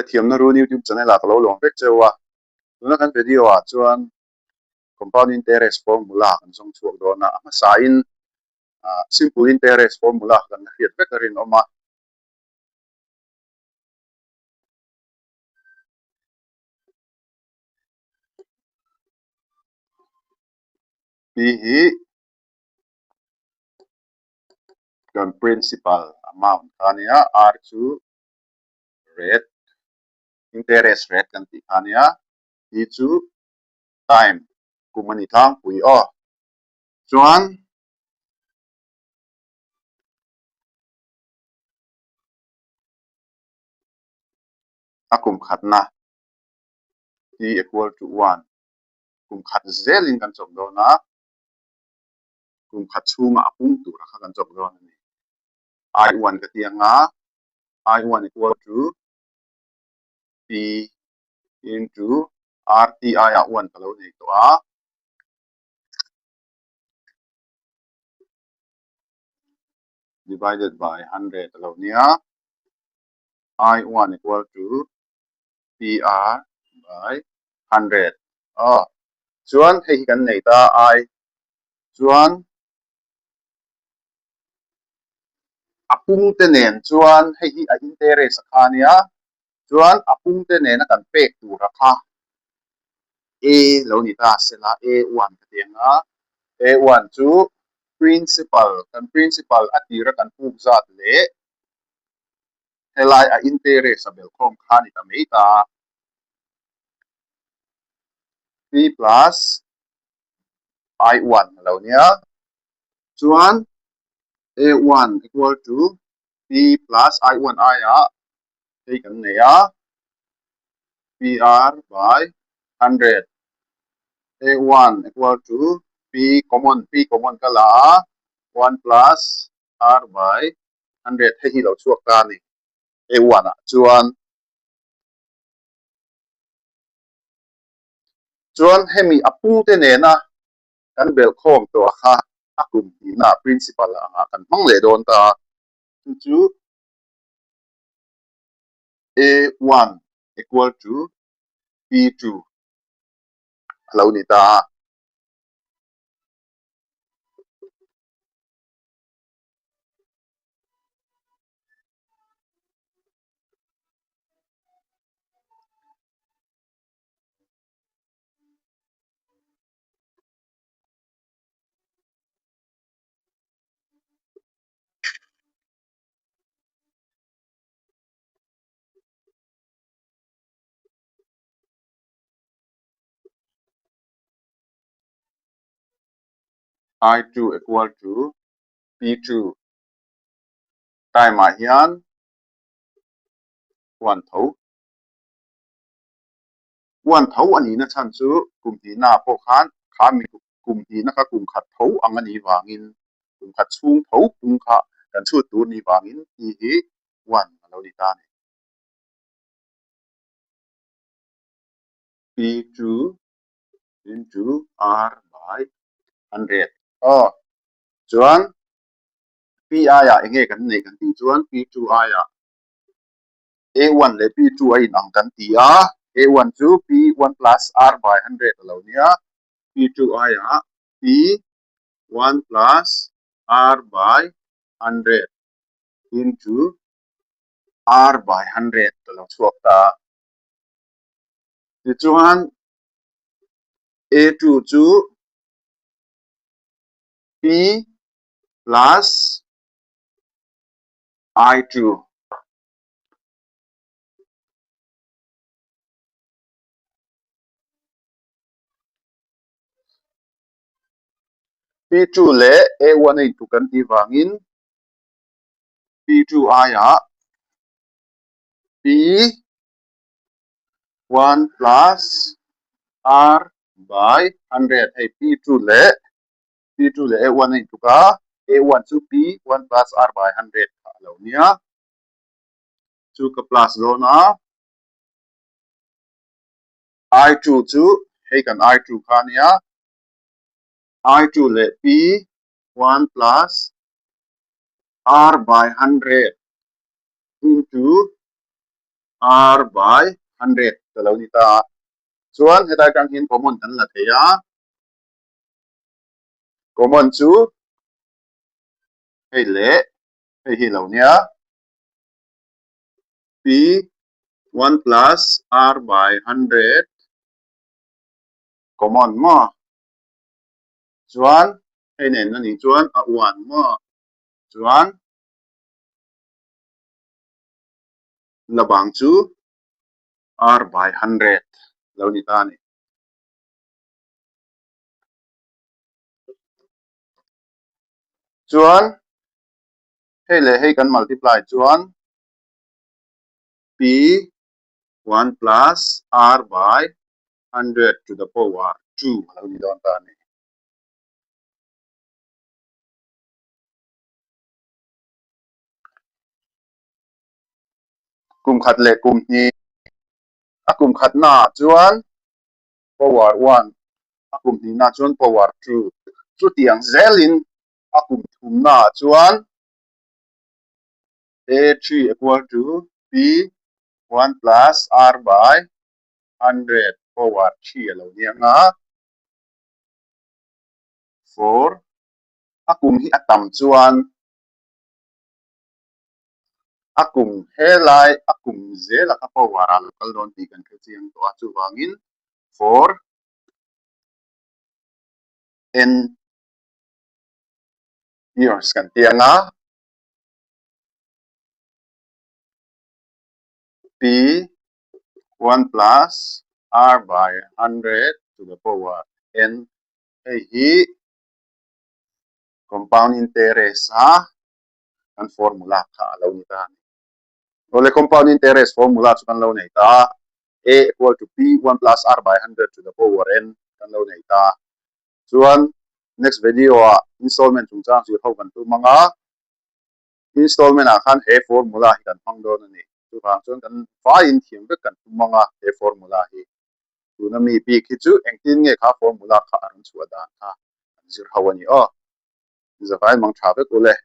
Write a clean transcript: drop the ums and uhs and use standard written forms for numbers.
le thiam na ru YouTube channel la lo long pek chewa tuna kan video a chuan compound interest formula kan song chuak do na ma sa in simple interest formula kan hiat vek rin oma pi hi kan principal amount kania r chu rate interest rate kan ti kania hi chu time kumani thang pui o chuan akum khatna t equal to 1 kum khat zelin kan chok do na kum khat chunga apung tu ra kan chok do ni I1 ka tianga I1 equal to P into RTI A1 kalau ni to a divided by 100 kalau nia I1 equal to PR by 100 chuan hei kan nei ta I chuan apung te nen chuan hei hi a interest khania chuan apung te nen kan pek tu ra kha A lo ni ta sela A1 ka tianga A1 chu principal atira kan puk zat le helai a interest abel khom khani ta meita P plus I1 lo nia chuan A1 equal to P plus I1 aya hey kan nei a PR by 100 A1 equal to P common kala 1 plus R by 100 hey hi lo chuak ta ni A1 a chuan hemi apung te ne na kan bel khom to kha akum na principal anga kan mang le don ta chu A1 equal to P2 lo ni ta I2 equal to P2 time a hian 1 thau ani na chan chu kum ti na po khan kha mi kum ti na ka kum khat thau ang ani wangin kum khat chung thau kum kha kan chu tu ni wangin ti hi 1 lo ni ta ni P2 into R by 100 chuan P aya enge kan nei kan ti chuan P2 aya A1 le P2 ai nang kan ti a A1 chu P1 plus R by 100 lo nia P2 aya P1 plus R by 100 into R by 100 lo chuak ta ti chuan A2 chu P plus I2 P2 le A1 ai tu kan ti wangin P2 aya P1 plus R by 100 ai P2 le A1 ai tu ka A1 chu P1 plus R by 100 lo nia chu ka plus lo na I2 chu hei kan I2 khania I2 le P1 plus R by 100 into R by 100 kalau ni ta chuan hetai kang hin common kan la theya common chu hei le hei hi lo nia p 1 plus R by 100 common mo chuan hei nen na ni chuan a 1 mo chuan labang chu R by 100 lo ni ta ni chuan hei le hei kan multiply chuan p 1 plus R by 100 to the power 2 lo ni don ta ni kum khat le kum ni a kum khat na chuan power 1 a kum ni na chuan power 2 chu tiang zelin a kum thum na chuan a3 equal to p 1 plus R by 100 power 3 lo ni nga 4 a kum hi atam chuan a kum helai a kum zela ka power a local don ti kan chiang to a chu wangin 4 n years kan tianga p 1 plus R by 100 to the power n hi compound interest ha kan formula kha lo ni ta ole compound interest formula chu kan lo nei ta a equal to p 1 plus R by 100 to the power n kan lo nei ta chuan next video a installment chung chang chu ho kan tu manga installment a khan he formula hi kan phang don ani chu kha chuan kan fa in thiam be kan tu manga he formula hi tu na mi pi khi chu engtin nge kha formula kha an chu da kha zir hawani o zafai mang tha be kule